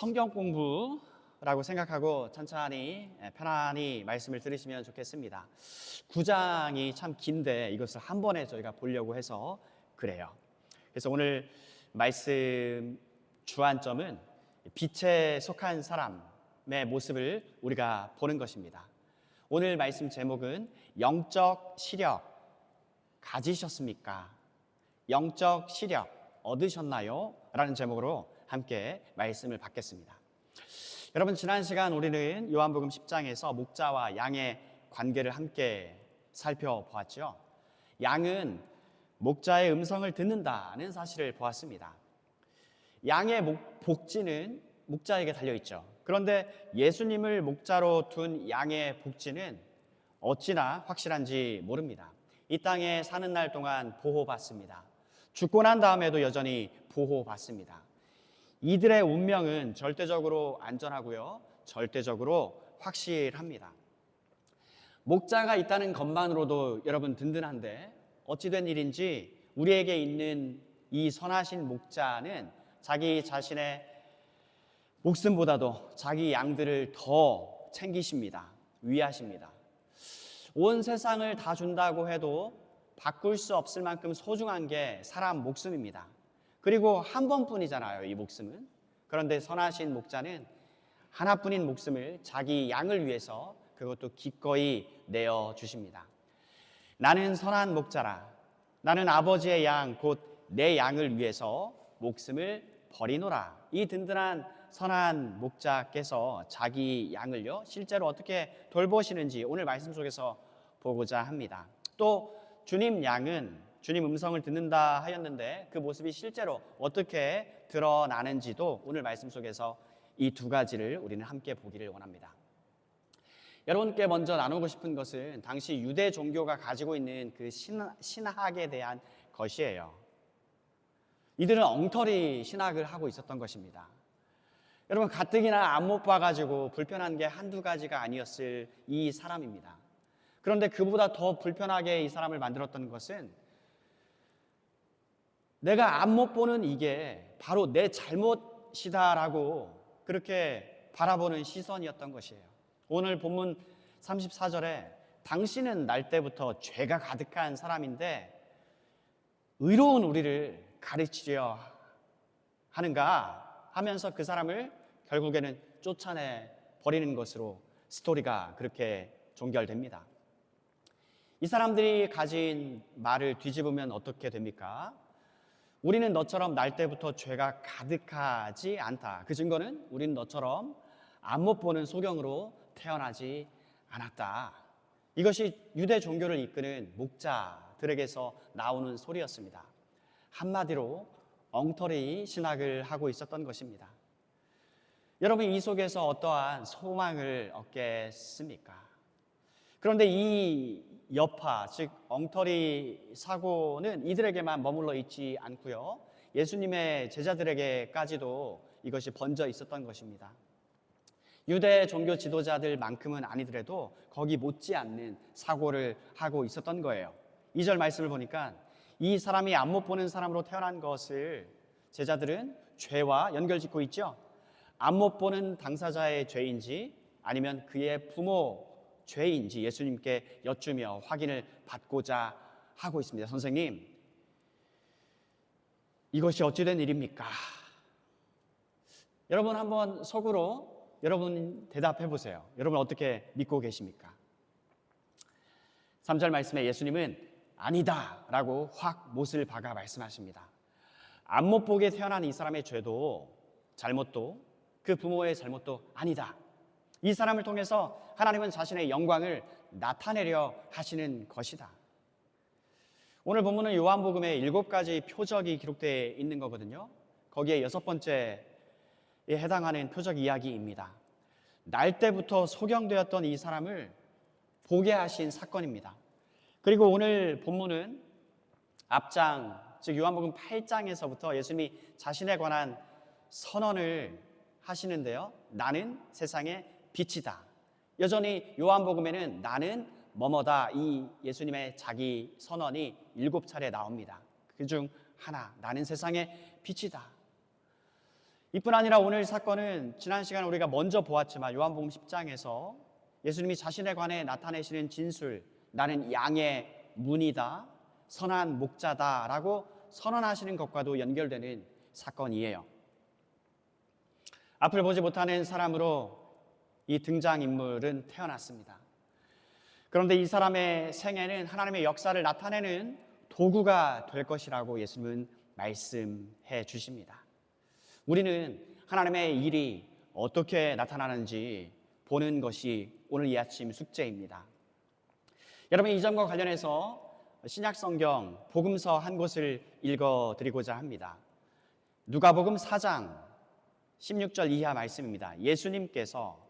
성경 공부라고 생각하고 천천히 편안히 말씀을 들으시면 좋겠습니다. 9장이 참 긴데 이것을 한 번에 저희가 보려고 해서 그래요. 그래서 오늘 말씀 주안점은 빛에 속한 사람의 모습을 우리가 보는 것입니다. 오늘 말씀 제목은 영적 시력 가지셨습니까? 영적 시력 얻으셨나요? 라는 제목으로 함께 말씀을 받겠습니다. 여러분, 지난 시간 우리는 요한복음 10장에서 목자와 양의 관계를 함께 살펴보았죠. 양은 목자의 음성을 듣는다는 사실을 보았습니다. 양의 복지는 목자에게 달려있죠. 그런데 예수님을 목자로 둔 양의 복지는 어찌나 확실한지 모릅니다. 이 땅에 사는 날 동안 보호받습니다. 죽고 난 다음에도 여전히 보호받습니다. 이들의 운명은 절대적으로 안전하고요, 절대적으로 확실합니다. 목자가 있다는 것만으로도 여러분 든든한데 어찌된 일인지 우리에게 있는 이 선하신 목자는 자기 자신의 목숨보다도 자기 양들을 더 챙기십니다. 위하십니다. 온 세상을 다 준다고 해도 바꿀 수 없을 만큼 소중한 게 사람 목숨입니다. 그리고 한 번뿐이잖아요, 이 목숨은. 그런데 선하신 목자는 하나뿐인 목숨을 자기 양을 위해서 그것도 기꺼이 내어주십니다. 나는 선한 목자라. 나는 아버지의 양, 곧 내 양을 위해서 목숨을 버리노라. 이 든든한 선한 목자께서 자기 양을요, 실제로 어떻게 돌보시는지 오늘 말씀 속에서 보고자 합니다. 또 주님 양은 주님 음성을 듣는다 하였는데 그 모습이 실제로 어떻게 드러나는지도 오늘 말씀 속에서 이 두 가지를 우리는 함께 보기를 원합니다. 여러분께 먼저 나누고 싶은 것은 당시 유대 종교가 가지고 있는 그 신학에 대한 것이에요. 이들은 엉터리 신학을 하고 있었던 것입니다. 여러분, 가뜩이나 안 못 봐가지고 불편한 게 한두 가지가 아니었을 이 사람입니다. 그런데 그보다 더 불편하게 이 사람을 만들었던 것은 내가 안 못 보는 이게 바로 내 잘못이다라고 그렇게 바라보는 시선이었던 것이에요. 오늘 본문 34절에 당신은 날 때부터 죄가 가득한 사람인데 의로운 우리를 가르치려 하는가 하면서 그 사람을 결국에는 쫓아내 버리는 것으로 스토리가 그렇게 종결됩니다. 이 사람들이 가진 말을 뒤집으면 어떻게 됩니까? 우리는 너처럼 날 때부터 죄가 가득하지 않다. 그 증거는 우리는 너처럼 안 못 보는 소경으로 태어나지 않았다. 이것이 유대 종교를 이끄는 목자들에게서 나오는 소리였습니다. 한마디로 엉터리 신학을 하고 있었던 것입니다. 여러분, 이 속에서 어떠한 소망을 얻겠습니까? 그런데 이 여파, 즉 엉터리 사고는 이들에게만 머물러 있지 않고요, 예수님의 제자들에게까지도 이것이 번져 있었던 것입니다. 유대 종교 지도자들만큼은 아니더라도 거기 못지않는 사고를 하고 있었던 거예요. 2절 말씀을 보니까 이 사람이 안 못 보는 사람으로 태어난 것을 제자들은 죄와 연결짓고 있죠. 안 못 보는 당사자의 죄인지 아니면 그의 부모 죄인지 예수님께 여쭈며 확인을 받고자 하고 있습니다. 선생님, 이것이 어찌된 일입니까? 여러분, 한번 속으로 여러분 대답해 보세요. 여러분 어떻게 믿고 계십니까? 3절 말씀에 예수님은 아니다 라고 확 못을 박아 말씀하십니다. 안 못 보게 태어난 이 사람의 죄도 잘못도 그 부모의 잘못도 아니다. 이 사람을 통해서 하나님은 자신의 영광을 나타내려 하시는 것이다. 오늘 본문은 요한복음에 7가지 표적이 기록되어 있는 거거든요. 거기에 6번째에 해당하는 표적 이야기입니다. 날 때부터 소경되었던 이 사람을 보게 하신 사건입니다. 그리고 오늘 본문은 앞장, 즉 요한복음 8장에서부터 예수님이 자신에 관한 선언을 하시는데요. 나는 세상의 빛이다. 여전히 요한복음에는 나는 뭐뭐다, 이 예수님의 자기 선언이 7차례 나옵니다. 그중 하나, 나는 세상의 빛이다. 이뿐 아니라 오늘 사건은 지난 시간에 우리가 먼저 보았지만 요한복음 10장에서 예수님이 자신에 관해 나타내시는 진술, 나는 양의 문이다, 선한 목자다라고 선언하시는 것과도 연결되는 사건이에요. 앞을 보지 못하는 사람으로 이 등장인물은 태어났습니다. 그런데 이 사람의 생애는 하나님의 역사를 나타내는 도구가 될 것이라고 예수님은 말씀해 주십니다. 우리는 하나님의 일이 어떻게 나타나는지 보는 것이 오늘 이 아침 숙제입니다. 여러분, 이 점과 관련해서 신약 성경 복음서 한 곳을 읽어드리고자 합니다. 누가복음 4장 16절 이하 말씀입니다. 예수님께서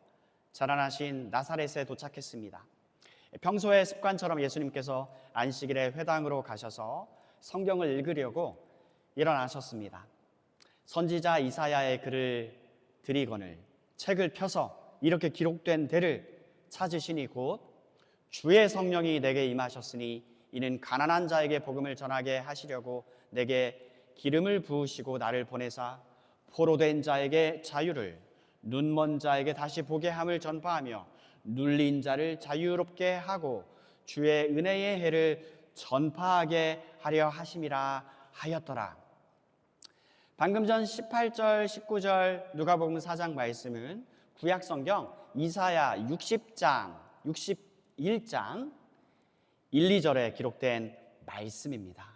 자라나신 나사렛에 도착했습니다. 평소의 습관처럼 예수님께서 안식일에 회당으로 가셔서 성경을 읽으려고 일어나셨습니다. 선지자 이사야의 글을 들이거늘 책을 펴서 이렇게 기록된 데를 찾으시니 곧 주의 성령이 내게 임하셨으니 이는 가난한 자에게 복음을 전하게 하시려고 내게 기름을 부으시고 나를 보내사 포로된 자에게 자유를, 눈먼 자에게 다시 보게 함을 전파하며 눌린 자를 자유롭게 하고 주의 은혜의 해를 전파하게 하려 하심이라 하였더라. 방금 전 18절, 19절 누가복음 4장 말씀은 구약성경 이사야 60장, 61장 1, 2절에 기록된 말씀입니다.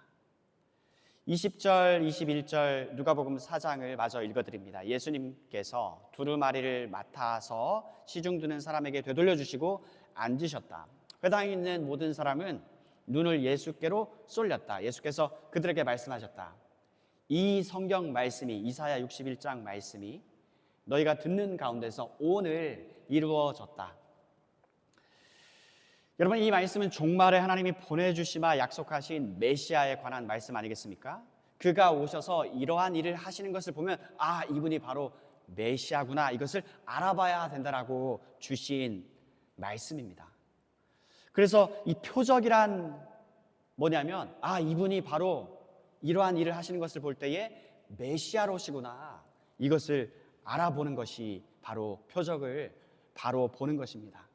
20절, 21절 누가복음 4장을 마저 읽어드립니다. 예수님께서 두루마리를 맡아서 시중 드는 사람에게 되돌려 주시고 앉으셨다. 회당에 있는 모든 사람은 눈을 예수께로 쏠렸다. 예수께서 그들에게 말씀하셨다. 이 성경 말씀이, 이사야 61장 말씀이 너희가 듣는 가운데서 오늘 이루어졌다. 여러분, 이 말씀은 종말에 하나님이 보내주시마 약속하신 메시아에 관한 말씀 아니겠습니까? 그가 오셔서 이러한 일을 하시는 것을 보면 아, 이분이 바로 메시아구나, 이것을 알아봐야 된다라고 주신 말씀입니다. 그래서 이 표적이란 뭐냐면 아, 이분이 바로 이러한 일을 하시는 것을 볼 때에 메시아로시구나, 이것을 알아보는 것이 바로 표적을 바로 보는 것입니다.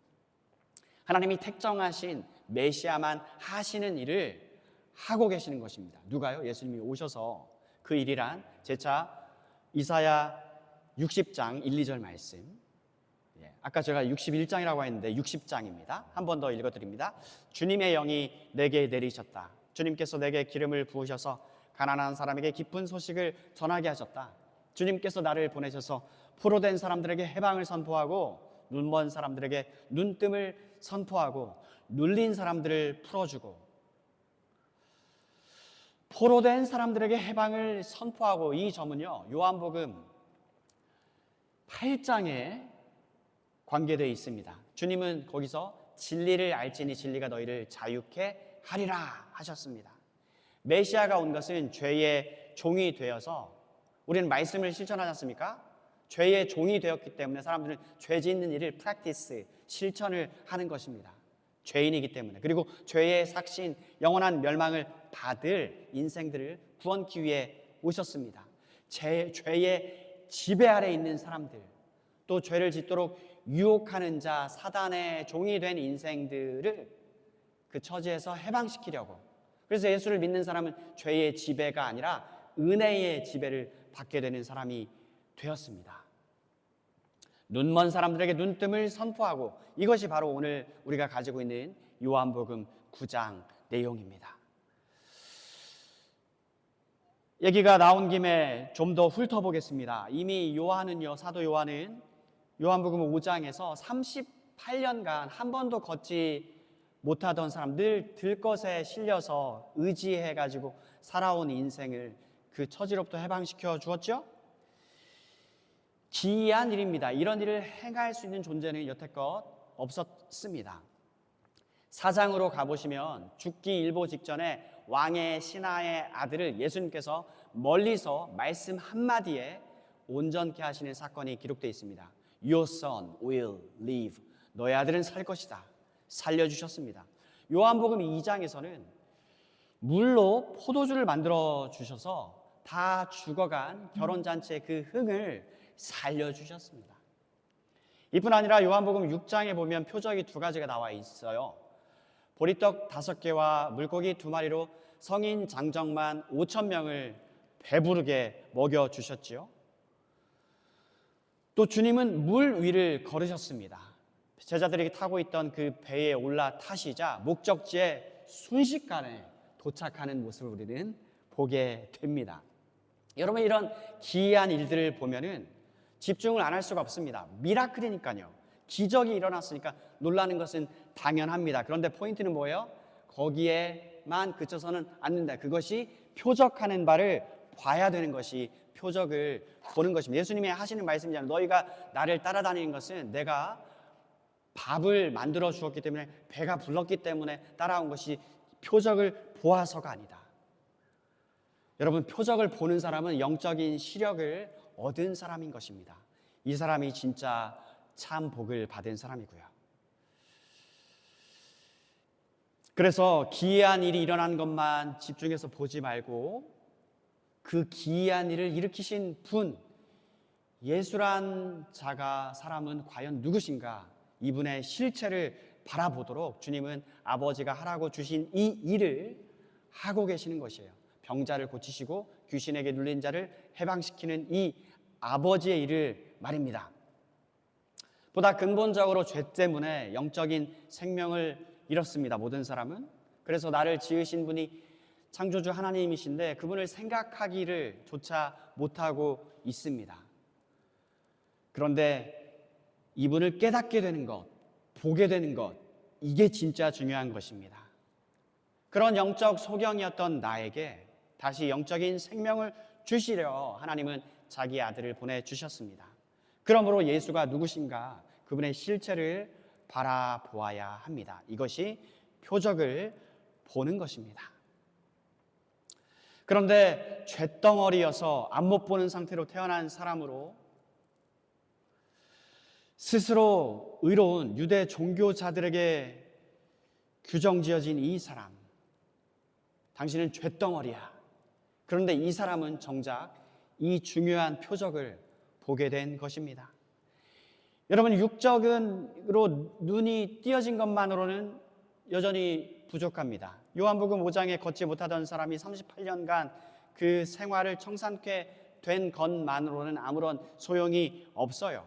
하나님이 택정하신 메시아만 하시는 일을 하고 계시는 것입니다. 누가요? 예수님이 오셔서 그 일이란 제차 이사야 60장 1, 2절 말씀, 아까 제가 61장이라고 했는데 60장입니다. 한 번 더 읽어드립니다. 주님의 영이 내게 내리셨다. 주님께서 내게 기름을 부으셔서 가난한 사람에게 기쁜 소식을 전하게 하셨다. 주님께서 나를 보내셔서 포로된 사람들에게 해방을 선포하고 눈먼 사람들에게 눈뜸을 선포하고 눌린 사람들을 풀어주고 포로된 사람들에게 해방을 선포하고, 이 점은요 요한복음 8장에 관계되어 있습니다. 주님은 거기서 진리를 알지니 진리가 너희를 자유케 하리라 하셨습니다. 메시아가 온 것은 죄의 종이 되어서, 우리는 말씀을 실천하지 않습니까? 죄의 종이 되었기 때문에 사람들은 죄 짓는 일을 프랙티스, 실천을 하는 것입니다. 죄인이기 때문에. 그리고 죄의 삭신, 영원한 멸망을 받을 인생들을 구원기 위해 오셨습니다. 죄의 지배 아래 있는 사람들, 또 죄를 짓도록 유혹하는 자, 사단의 종이 된 인생들을 그 처지에서 해방시키려고. 그래서 예수를 믿는 사람은 죄의 지배가 아니라 은혜의 지배를 받게 되는 사람이 되었습니다. 눈먼 사람들에게 눈뜸을 선포하고, 이것이 바로 오늘 우리가 가지고 있는 요한복음 9장 내용입니다. 얘기가 나온 김에 좀 더 훑어보겠습니다. 이미 요한은요, 사도 요한은 요한복음 5장에서 38년간 한 번도 걷지 못하던 사람, 늘 들것에 실려서 의지해가지고 살아온 인생을 그 처지로부터 해방시켜 주었죠. 기이한 일입니다. 이런 일을 행할 수 있는 존재는 여태껏 없었습니다. 사장으로 가보시면 죽기 일보 직전에 왕의 신하의 아들을 예수님께서 멀리서 말씀 한마디에 온전케 하시는 사건이 기록되어 있습니다. Your son will live. 너의 아들은 살 것이다. 살려주셨습니다. 요한복음 2장에서는 물로 포도주를 만들어 주셔서 다 죽어간 결혼잔치의 그 흥을 살려주셨습니다. 이뿐 아니라 요한복음 6장에 보면 표적이 2가지가 나와 있어요. 보리떡 5개와 물고기 2마리로 성인 장정만 5,000명을 배부르게 먹여주셨지요. 또 주님은 물 위를 걸으셨습니다. 제자들이 타고 있던 그 배에 올라타시자 목적지에 순식간에 도착하는 모습을 우리는 보게 됩니다. 여러분, 이런 기이한 일들을 보면은 집중을 안 할 수가 없습니다. 미라클이니까요. 기적이 일어났으니까 놀라는 것은 당연합니다. 그런데 포인트는 뭐예요? 거기에만 그쳐서는 안 된다. 그것이 표적하는 바를 봐야 되는 것이 표적을 보는 것입니다. 예수님이 하시는 말씀이잖아요. 너희가 나를 따라다니는 것은 내가 밥을 만들어 주었기 때문에, 배가 불렀기 때문에 따라온 것이 표적을 보아서가 아니다. 여러분, 표적을 보는 사람은 영적인 시력을 얻은 사람인 것입니다. 이 사람이 진짜 참 복을 받은 사람이고요. 그래서 기이한 일이 일어난 것만 집중해서 보지 말고 그 기이한 일을 일으키신 분, 예수란 사람은 과연 누구신가? 이분의 실체를 바라보도록 주님은 아버지가 하라고 주신 이 일을 하고 계시는 것이에요. 병자를 고치시고 귀신에게 눌린 자를 해방시키는 이 아버지의 일을 말입니다. 보다 근본적으로 죄 때문에 영적인 생명을 잃었습니다. 모든 사람은. 그래서 나를 지으신 분이 창조주 하나님이신데 그분을 생각하기를 조차 못하고 있습니다. 그런데 이분을 깨닫게 되는 것, 보게 되는 것, 이게 진짜 중요한 것입니다. 그런 영적 소경이었던 나에게 다시 영적인 생명을 주시려 하나님은 자기 아들을 보내주셨습니다. 그러므로 예수가 누구신가? 그분의 실체를 바라보아야 합니다. 이것이 표적을 보는 것입니다. 그런데 쇳덩어리여서 안못 보는 상태로 태어난 사람으로 스스로 의로운 유대 종교자들에게 규정지어진 이 사람, 당신은 쇳덩어리야. 그런데 이 사람은 정작 이 중요한 표적을 보게 된 것입니다. 여러분, 육적으로 눈이 띄어진 것만으로는 여전히 부족합니다. 요한복음 5장에 걷지 못하던 사람이 38년간 그 생활을 청산케 된 것만으로는 아무런 소용이 없어요.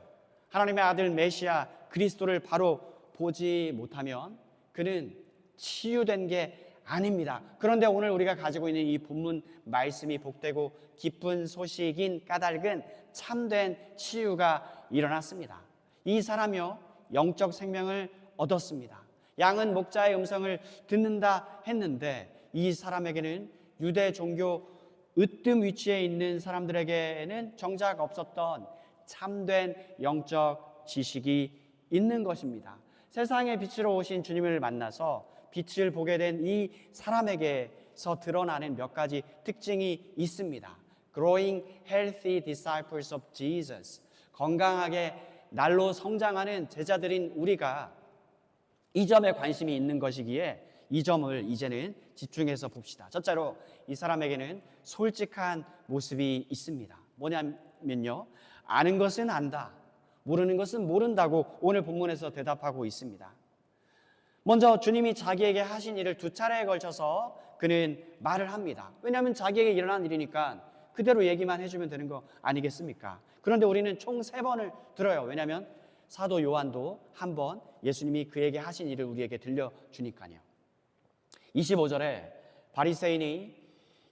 하나님의 아들 메시아 그리스도를 바로 보지 못하면 그는 치유된 게 아닙니다. 그런데 오늘 우리가 가지고 있는 이 본문 말씀이 복되고 기쁜 소식인 까닭은 참된 치유가 일어났습니다. 이 사람이요 영적 생명을 얻었습니다. 양은 목자의 음성을 듣는다 했는데 이 사람에게는 유대 종교 으뜸 위치에 있는 사람들에게는 정작 없었던 참된 영적 지식이 있는 것입니다. 세상의 빛으로 오신 주님을 만나서 빛을 보게 된 이 사람에게서 드러나는 몇 가지 특징이 있습니다. Growing healthy disciples of Jesus. 건강하게 날로 성장하는 제자들인 우리가 이 점에 관심이 있는 것이기에 이 점을 이제는 집중해서 봅시다. 첫째로 이 사람에게는 솔직한 모습이 있습니다. 뭐냐면요, 아는 것은 안다, 모르는 것은 모른다고 오늘 본문에서 대답하고 있습니다. 먼저 주님이 자기에게 하신 일을 2차례에 걸쳐서 그는 말을 합니다. 왜냐하면 자기에게 일어난 일이니까 그대로 얘기만 해주면 되는 거 아니겠습니까? 그런데 우리는 총 3번을 들어요. 왜냐하면 사도 요한도 한 번 예수님이 그에게 하신 일을 우리에게 들려주니까요. 25절에 바리새인이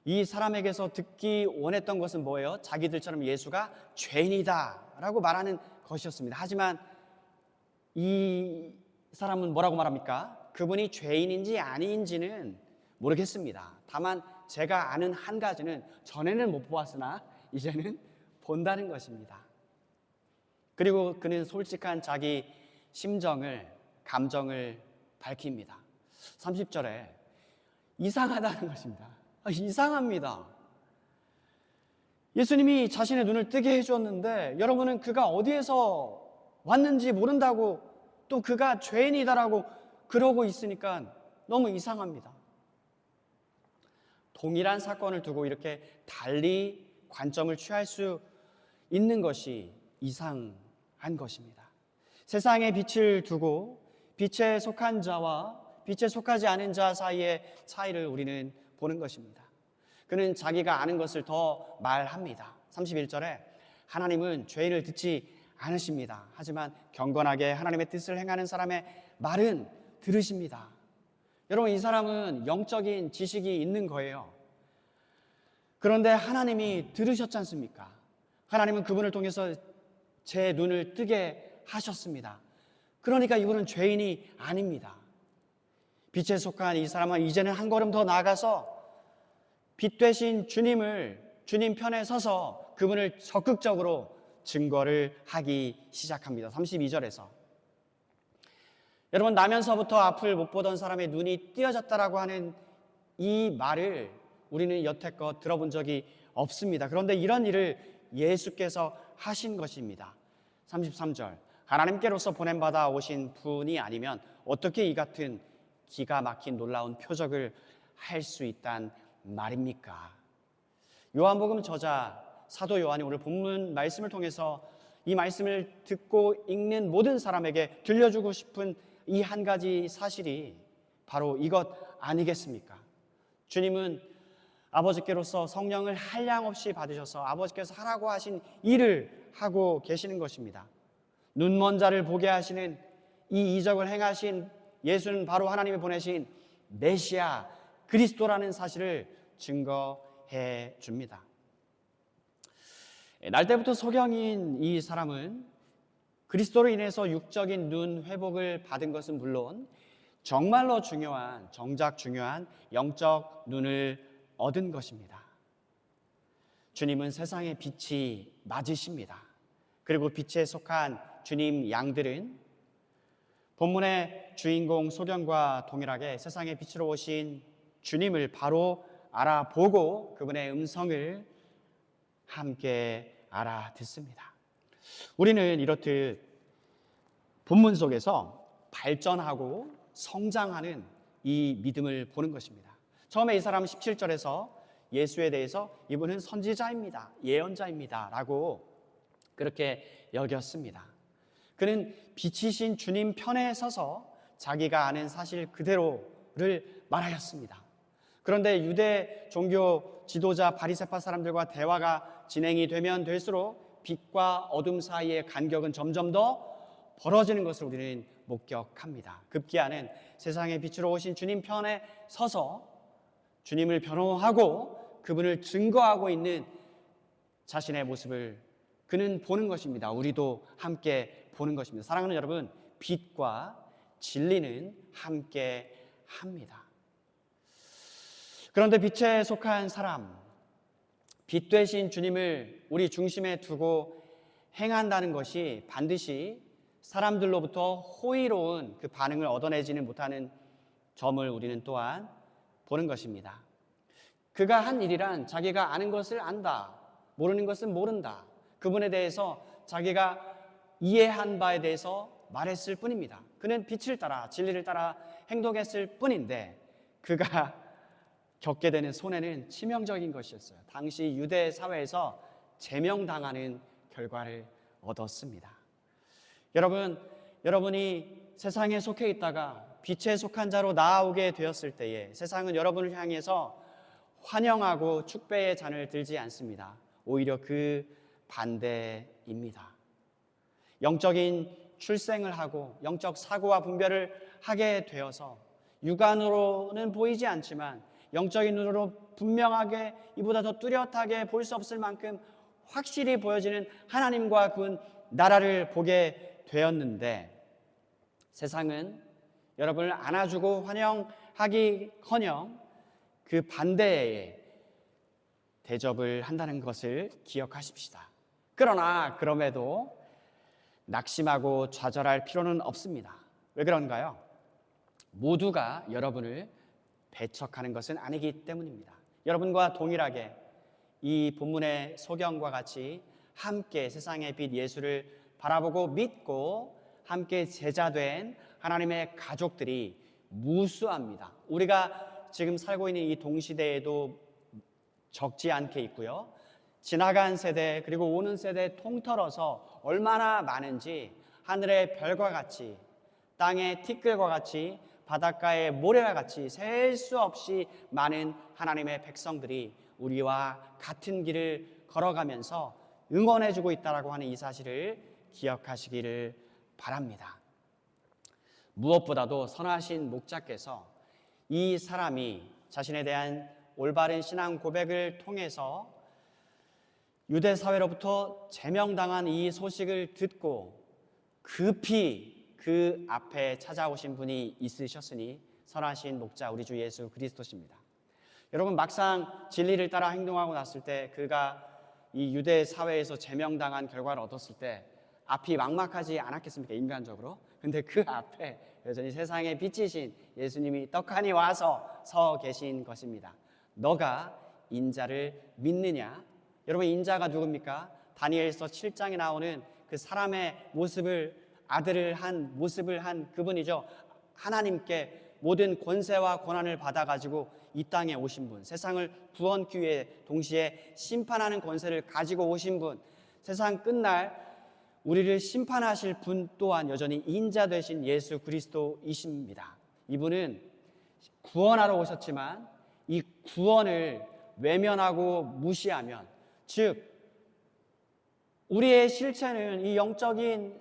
이 사람에게서 듣기 원했던 것은 뭐예요? 자기들처럼 예수가 죄인이다 라고 말하는 것이었습니다. 하지만 이 사람은 뭐라고 말합니까? 그분이 죄인인지 아닌지는 모르겠습니다. 다만 제가 아는 한 가지는 전에는 못 보았으나 이제는 본다는 것입니다. 그리고 그는 솔직한 자기 심정을, 감정을 밝힙니다. 30절에 이상하다는 것입니다. 이상합니다. 예수님이 자신의 눈을 뜨게 해주었는데 여러분은 그가 어디에서 왔는지 모른다고 또 그가 죄인이다라고 그러고 있으니까 너무 이상합니다. 동일한 사건을 두고 이렇게 달리 관점을 취할 수 있는 것이 이상한 것입니다. 세상의 빛을 두고 빛에 속한 자와 빛에 속하지 않은 자 사이의 차이를 우리는 보는 것입니다. 그는 자기가 아는 것을 더 말합니다. 31절에 하나님은 죄인을 듣지 않으십니다. 하지만 경건하게 하나님의 뜻을 행하는 사람의 말은 들으십니다. 여러분, 이 사람은 영적인 지식이 있는 거예요. 그런데 하나님이 들으셨지 않습니까? 하나님은 그분을 통해서 제 눈을 뜨게 하셨습니다. 그러니까 이분은 죄인이 아닙니다. 빛에 속한 이 사람은 이제는 한 걸음 더 나아가서 빛 되신 주님 편에 서서 그분을 적극적으로 증거를 하기 시작합니다. 32절에서 여러분, 나면서부터 앞을 못 보던 사람의 눈이 띄어졌다라고 하는 이 말을 우리는 여태껏 들어본 적이 없습니다. 그런데 이런 일을 예수께서 하신 것입니다. 33절, 하나님께로서 보냄받아 오신 분이 아니면 어떻게 이 같은 기가 막힌 놀라운 표적을 할 수 있단 말입니까? 요한복음 저자 사도 요한이 오늘 본문 말씀을 통해서 이 말씀을 듣고 읽는 모든 사람에게 들려주고 싶은 이 한 가지 사실이 바로 이것 아니겠습니까? 주님은 아버지께로서 성령을 한량없이 받으셔서 아버지께서 하라고 하신 일을 하고 계시는 것입니다. 눈먼 자를 보게 하시는 이 이적을 행하신 예수는 바로 하나님이 보내신 메시아 그리스도라는 사실을 증거해 줍니다. 날 때부터 소경인 이 사람은 그리스도로 인해서 육적인 눈 회복을 받은 것은 물론 정말로 정작 중요한 영적 눈을 얻은 것입니다. 주님은 세상의 빛이 맞으십니다. 그리고 빛에 속한 주님 양들은 본문의 주인공 소경과 동일하게 세상의 빛으로 오신 주님을 바로 알아보고 그분의 음성을 함께 알아듣습니다. 우리는 이렇듯 본문 속에서 발전하고 성장하는 이 믿음을 보는 것입니다. 처음에 이 사람은 17절에서 예수에 대해서 이분은 선지자입니다, 예언자입니다 라고 그렇게 여겼습니다. 그는 빛이신 주님 편에 서서 자기가 아는 사실 그대로를 말하였습니다. 그런데 유대 종교 지도자 바리새파 사람들과 대화가 진행이 되면 될수록 빛과 어둠 사이의 간격은 점점 더 벌어지는 것을 우리는 목격합니다. 급기야는 세상의 빛으로 오신 주님 편에 서서 주님을 변호하고 그분을 증거하고 있는 자신의 모습을 그는 보는 것입니다. 우리도 함께 보는 것입니다. 사랑하는 여러분, 빛과 진리는 함께 합니다. 그런데 빛에 속한 사람, 빛 되신 주님을 우리 중심에 두고 행한다는 것이 반드시 사람들로부터 호의로운 그 반응을 얻어내지는 못하는 점을 우리는 또한 보는 것입니다. 그가 한 일이란 자기가 아는 것을 안다, 모르는 것은 모른다, 그분에 대해서 자기가 이해한 바에 대해서 말했을 뿐입니다. 그는 빛을 따라 진리를 따라 행동했을 뿐인데 그가 겪게 되는 손해는 치명적인 것이었어요. 당시 유대 사회에서 제명당하는 결과를 얻었습니다. 여러분이 세상에 속해 있다가 빛에 속한 자로 나아오게 되었을 때에 세상은 여러분을 향해서 환영하고 축배의 잔을 들지 않습니다. 오히려 그 반대입니다. 영적인 출생을 하고 영적 사고와 분별을 하게 되어서 육안으로는 보이지 않지만 영적인 눈으로 분명하게 이보다 더 뚜렷하게 볼 수 없을 만큼 확실히 보여지는 하나님과 그 나라를 보게 되었는데 세상은 여러분을 안아주고 환영하기커녕 그 반대에 대접을 한다는 것을 기억하십시다. 그러나 그럼에도 낙심하고 좌절할 필요는 없습니다. 왜 그런가요? 모두가 여러분을 배척하는 것은 아니기 때문입니다. 여러분과 동일하게 이 본문의 소경과 같이 함께 세상의 빛 예수를 바라보고 믿고 함께 제자된 하나님의 가족들이 무수합니다. 우리가 지금 살고 있는 이 동시대에도 적지 않게 있고요. 지나간 세대 그리고 오는 세대 통틀어서 얼마나 많은지 하늘의 별과 같이 땅의 티끌과 같이 바닷가의 모래와 같이 셀 수 없이 많은 하나님의 백성들이 우리와 같은 길을 걸어가면서 응원해주고 있다라고 하는 이 사실을 기억하시기를 바랍니다. 무엇보다도 선하신 목자께서 이 사람이 자신에 대한 올바른 신앙 고백을 통해서 유대 사회로부터 제명당한 이 소식을 듣고 급히 그 앞에 찾아오신 분이 있으셨으니 선하신 목자 우리 주 예수 그리스도십니다. 여러분, 막상 진리를 따라 행동하고 났을 때 그가 이 유대 사회에서 제명당한 결과를 얻었을 때 앞이 막막하지 않았겠습니까? 인간적으로. 근데 그 앞에 여전히 세상의 빛이신 예수님이 떡하니 와서 서 계신 것입니다. 너가 인자를 믿느냐? 여러분, 인자가 누굽니까? 다니엘서 7장에 나오는 그 사람의 아들을 한 모습을 한 그분이죠. 하나님께 모든 권세와 권한을 받아가지고 이 땅에 오신 분, 세상을 구원기 위해 동시에 심판하는 권세를 가지고 오신 분, 세상 끝날 우리를 심판하실 분 또한 여전히 인자 되신 예수 그리스도이십니다. 이분은 구원하러 오셨지만 이 구원을 외면하고 무시하면, 즉 우리의 실체는 이 영적인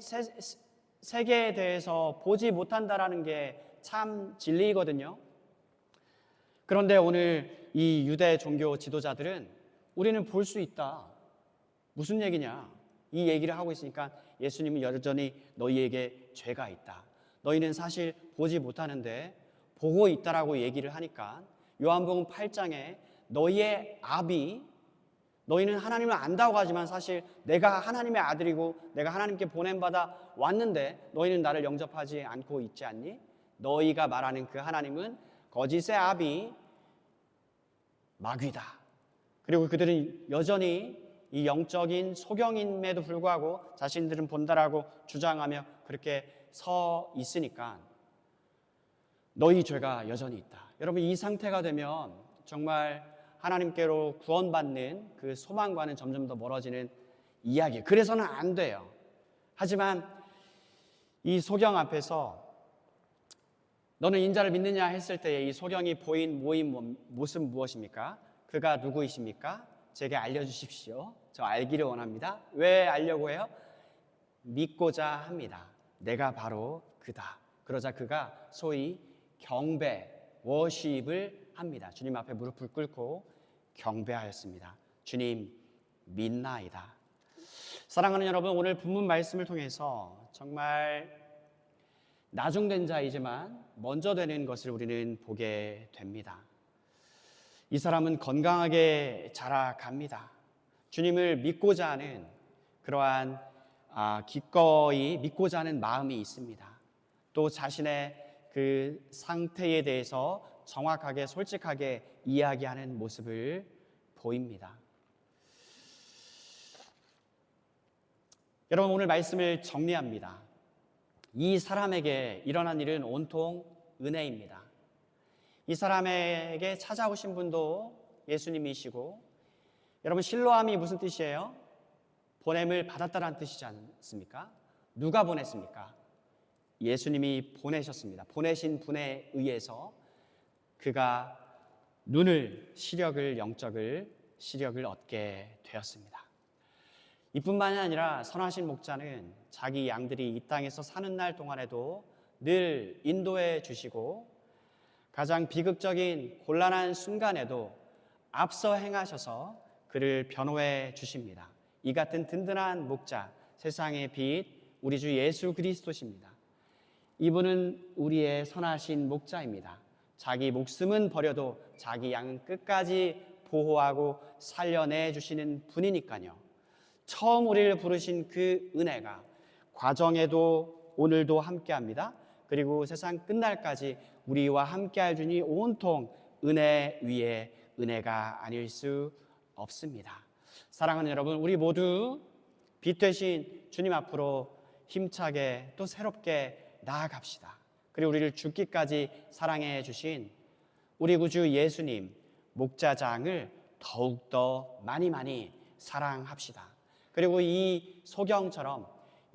세계에 대해서 보지 못한다라는 게 참 진리이거든요. 그런데 오늘 이 유대 종교 지도자들은 우리는 볼 수 있다. 무슨 얘기냐? 이 얘기를 하고 있으니까 예수님은 여전히 너희에게 죄가 있다. 너희는 사실 보지 못하는데 보고 있다라고 얘기를 하니까 요한복음 8장에 너희의 압이, 너희는 하나님을 안다고 하지만 사실 내가 하나님의 아들이고 내가 하나님께 보냄받아 왔는데 너희는 나를 영접하지 않고 있지 않니? 너희가 말하는 그 하나님은 거짓의 압이 마귀다. 그리고 그들은 여전히 이 영적인 소경임에도 불구하고 자신들은 본다라고 주장하며 그렇게 서 있으니까 너희 죄가 여전히 있다. 여러분, 이 상태가 되면 정말 하나님께로 구원받는 그 소망과는 점점 더 멀어지는 이야기. 그래서는 안 돼요. 하지만 이 소경 앞에서 너는 인자를 믿느냐 했을 때에 이 소경이 보인 모습 무엇입니까? 그가 누구이십니까? 제게 알려주십시오. 저 알기를 원합니다. 왜 알려고 해요? 믿고자 합니다. 내가 바로 그다. 그러자 그가 소위 경배, 워십을 합니다. 주님 앞에 무릎을 꿇고 경배하였습니다. 주님 믿나이다. 사랑하는 여러분, 오늘 본문 말씀을 통해서 정말 나중된 자이지만 먼저 되는 것을 우리는 보게 됩니다. 이 사람은 건강하게 자라갑니다. 주님을 믿고자 하는 그러한 기꺼이 믿고자 하는 마음이 있습니다. 또 자신의 그 상태에 대해서 정확하게 솔직하게 이야기하는 모습을 보입니다. 여러분, 오늘 말씀을 정리합니다. 이 사람에게 일어난 일은 온통 은혜입니다. 이 사람에게 찾아오신 분도 예수님이시고, 여러분, 실로함이 무슨 뜻이에요? 보냄을 받았다라는 뜻이지 않습니까? 누가 보냈습니까? 예수님이 보내셨습니다. 보내신 분에 의해서 그가 영적을 시력을 얻게 되었습니다. 이뿐만이 아니라 선하신 목자는 자기 양들이 이 땅에서 사는 날 동안에도 늘 인도해 주시고 가장 비극적인 곤란한 순간에도 앞서 행하셔서 그를 변호해 주십니다. 이 같은 든든한 목자, 세상의 빛, 우리 주 예수 그리스도십니다. 이분은 우리의 선하신 목자입니다. 자기 목숨은 버려도 자기 양은 끝까지 보호하고 살려내 주시는 분이니까요. 처음 우리를 부르신 그 은혜가 과정에도 오늘도 함께합니다. 그리고 세상 끝날까지 우리와 함께할 주니 온통 은혜 위에 은혜가 아닐 수 없습니다. 사랑하는 여러분, 우리 모두 빛 되신 주님 앞으로 힘차게 또 새롭게 나아갑시다. 그리고 우리를 죽기까지 사랑해 주신 우리 구주 예수님 목자장을 더욱더 많이 사랑합시다. 그리고 이 소경처럼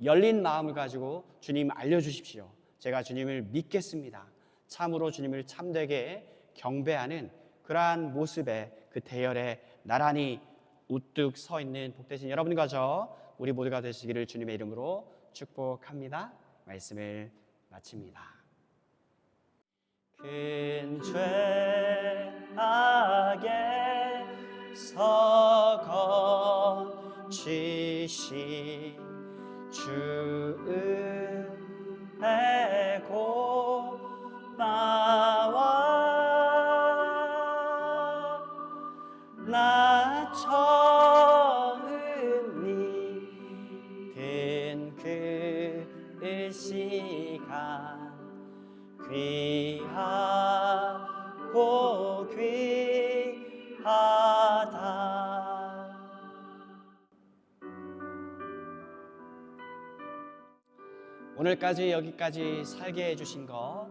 열린 마음을 가지고 주님 알려주십시오. 제가 주님을 믿겠습니다. 참으로 주님을 참되게 경배하는 그러한 모습에 그 대열에 나란히 우뚝 서 있는 복되신 여러분과 저 우리 모두가 되시기를 주님의 이름으로 축복합니다. 말씀을 마칩니다. 큰 죄악에 서 거치신 주 은혜 고마워 나 처음 믿은 그 시간 귀하고 귀하다. 오늘까지 여기까지 살게 해주신 것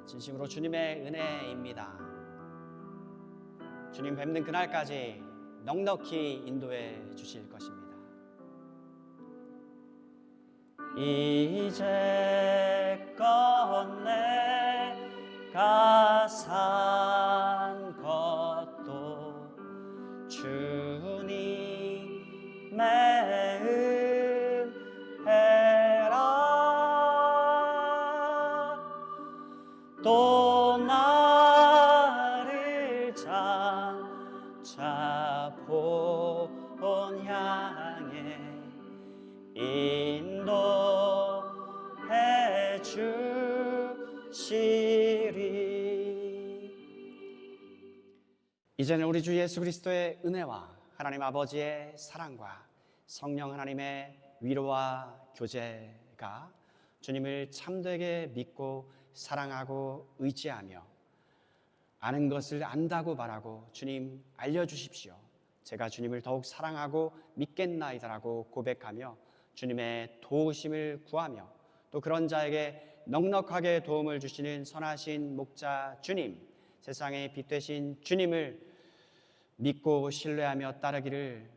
진심으로 주님의 은혜입니다. 주님 뵙는 그날까지 넉넉히 인도해 주실 것입니다. 이제껏 내가 산 것도 주님의 은혜라 또 나를 장차 본 향해 인도해 주시리. 이제는 우리 주 예수 그리스도의 은혜와 하나님 아버지의 사랑과 성령 하나님의 위로와 교제가 주님을 참되게 믿고 사랑하고 의지하며 아는 것을 안다고 말하고 주님 알려주십시오. 제가 주님을 더욱 사랑하고 믿겠나이다라고 고백하며 주님의 도우심을 구하며 또 그런 자에게 넉넉하게 도움을 주시는 선하신 목자 주님, 세상의 빛 되신 주님을 믿고 신뢰하며 따르기를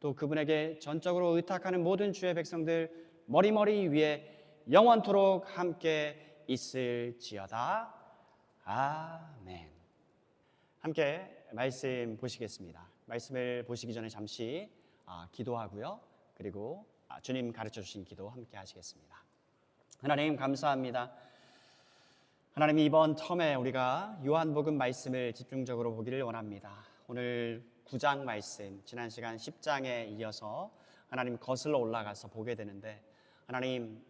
또 그분에게 전적으로 의탁하는 모든 주의 백성들 머리머리 위에 영원토록 함께 있을지어다. 아멘. 함께 말씀 보시겠습니다. 말씀을 보시기 전에 잠시 기도하고요. 그리고 주님 가르쳐 주신 기도 함께 하시겠습니다. 하나님 감사합니다. 하나님 이번 텀에 우리가 요한복음 말씀을 집중적으로 보기를 원합니다. 오늘 9장 말씀, 지난 시간 10장에 이어서 하나님 거슬러 올라가서 보게 되는데 하나님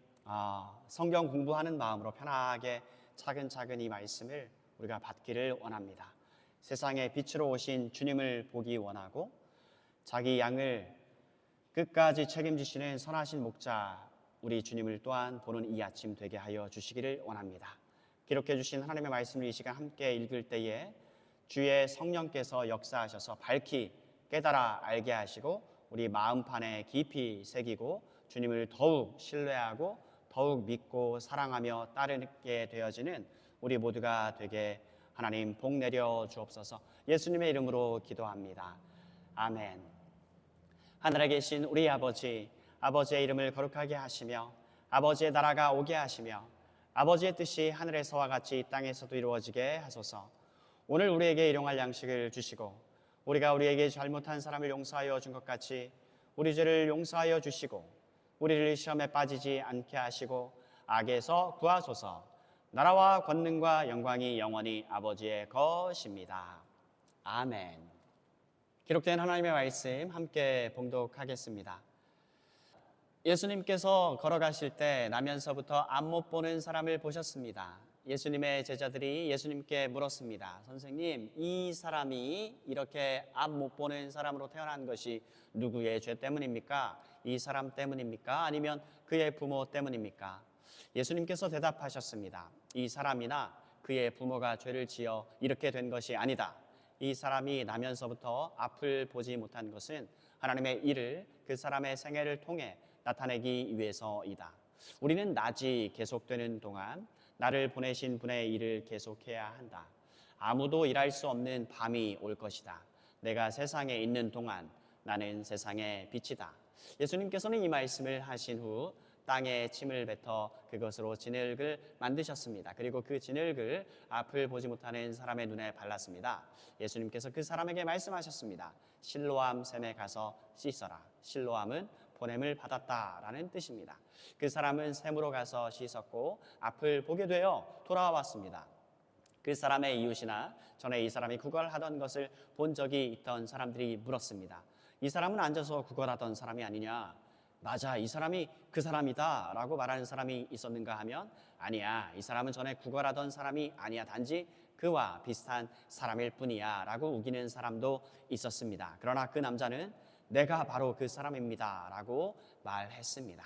성경 공부하는 마음으로 편하게 차근차근 이 말씀을 우리가 받기를 원합니다. 세상의 빛으로 오신 주님을 보기 원하고 자기 양을 끝까지 책임지시는 선하신 목자 우리 주님을 또한 보는 이 아침 되게 하여 주시기를 원합니다. 기록해 주신 하나님의 말씀을 이 시간 함께 읽을 때에 주의 성령께서 역사하셔서 밝히 깨달아 알게 하시고 우리 마음판에 깊이 새기고 주님을 더욱 신뢰하고 더욱 믿고 사랑하며 따르게 되어지는 우리 모두가 되게 하나님 복 내려 주옵소서. 예수님의 이름으로 기도합니다. 아멘. 하늘에 계신 우리 아버지, 아버지의 이름을 거룩하게 하시며 아버지의 나라가 오게 하시며 아버지의 뜻이 하늘에서와 같이 이 땅에서도 이루어지게 하소서. 오늘 우리에게 일용할 양식을 주시고 우리가 우리에게 잘못한 사람을 용서하여 준 것 같이 우리 죄를 용서하여 주시고 우리를 시험에 빠지지 않게 하시고 악에서 구하소서. 나라와 권능과 영광이 영원히 아버지의 것입니다. 아멘. 기록된 하나님의 말씀 함께 봉독하겠습니다. 예수님께서 걸어가실 때 나면서부터 앞 못 보는 사람을 보셨습니다. 예수님의 제자들이 예수님께 물었습니다. 선생님, 이 사람이 이렇게 앞 못 보는 사람으로 태어난 것이 누구의 죄 때문입니까? 이 사람 때문입니까? 아니면 그의 부모 때문입니까? 예수님께서 대답하셨습니다. 이 사람이나 그의 부모가 죄를 지어 이렇게 된 것이 아니다. 이 사람이 나면서부터 앞을 보지 못한 것은 하나님의 일을 그 사람의 생애를 통해 나타내기 위해서이다. 우리는 낮이 계속되는 동안 나를 보내신 분의 일을 계속해야 한다. 아무도 일할 수 없는 밤이 올 것이다. 내가 세상에 있는 동안 나는 세상의 빛이다. 예수님께서는 이 말씀을 하신 후 땅에 침을 뱉어 그것으로 진흙을 만드셨습니다. 그리고 그 진흙을 앞을 보지 못하는 사람의 눈에 발랐습니다. 예수님께서 그 사람에게 말씀하셨습니다. 실로암 샘에 가서 씻어라. 실로암은 보냄을 받았다라는 뜻입니다. 그 사람은 샘으로 가서 씻었고 앞을 보게 되어 돌아왔습니다. 그 사람의 이웃이나 전에 이 사람이 구걸하던 것을 본 적이 있던 사람들이 물었습니다. 이 사람은 앉아서 구걸하던 사람이 아니냐? 맞아, 이 사람이 그 사람이다 라고 말하는 사람이 있었는가 하면 아니야, 이 사람은 전에 구걸하던 사람이 아니야, 단지 그와 비슷한 사람일 뿐이야 라고 우기는 사람도 있었습니다. 그러나 그 남자는 내가 바로 그 사람입니다 라고 말했습니다.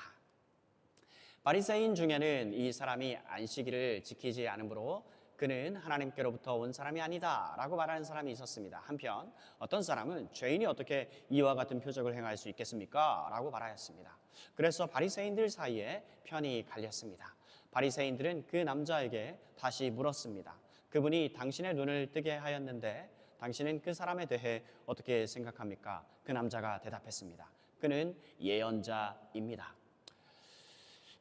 바리새인 중에는 이 사람이 안식일을 지키지 않으므로 그는 하나님께로부터 온 사람이 아니다 라고 말하는 사람이 있었습니다. 한편 어떤 사람은 죄인이 어떻게 이와 같은 표적을 행할 수 있겠습니까? 라고 말하였습니다. 그래서 바리새인들 사이에 편이 갈렸습니다. 바리새인들은 그 남자에게 다시 물었습니다. 그분이 당신의 눈을 뜨게 하였는데 당신은 그 사람에 대해 어떻게 생각합니까? 그 남자가 대답했습니다. 그는 예언자입니다.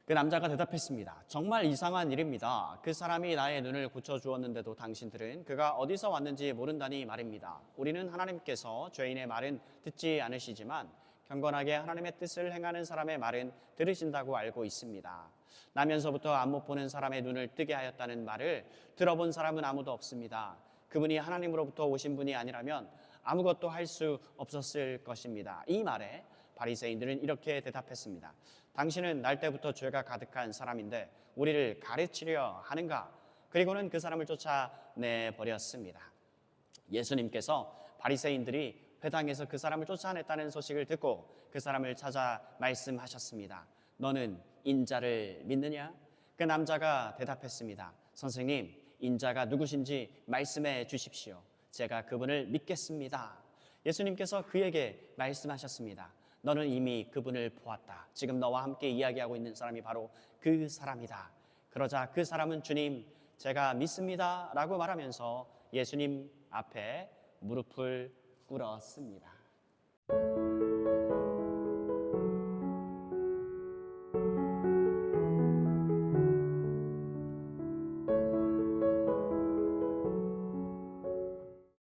그 남자가 대답했습니다. 정말 이상한 일입니다. 그 사람이 나의 눈을 고쳐주었는데도 당신들은 그가 어디서 왔는지 모른다니 말입니다. 우리는 하나님께서 죄인의 말은 듣지 않으시지만 경건하게 하나님의 뜻을 행하는 사람의 말은 들으신다고 알고 있습니다. 나면서부터 안 못 보는 사람의 눈을 뜨게 하였다는 말을 들어본 사람은 아무도 없습니다. 그분이 하나님으로부터 오신 분이 아니라면 아무것도 할 수 없었을 것입니다. 이 말에 바리새인들은 이렇게 대답했습니다. 당신은 날 때부터 죄가 가득한 사람인데 우리를 가르치려 하는가? 그리고는 그 사람을 쫓아내 버렸습니다. 예수님께서 바리새인들이 회당에서 그 사람을 쫓아냈다는 소식을 듣고 그 사람을 찾아 말씀하셨습니다. 너는 인자를 믿느냐? 그 남자가 대답했습니다. 선생님, 인자가 누구신지 말씀해 주십시오. 제가 그분을 믿겠습니다. 예수님께서 그에게 말씀하셨습니다. 너는 이미 그분을 보았다. 지금 너와 함께 이야기하고 있는 사람이 바로 그 사람이다. 그러자 그 사람은 주님, 제가 믿습니다 라고 말하면서 예수님 앞에 무릎을 꿇었습니다.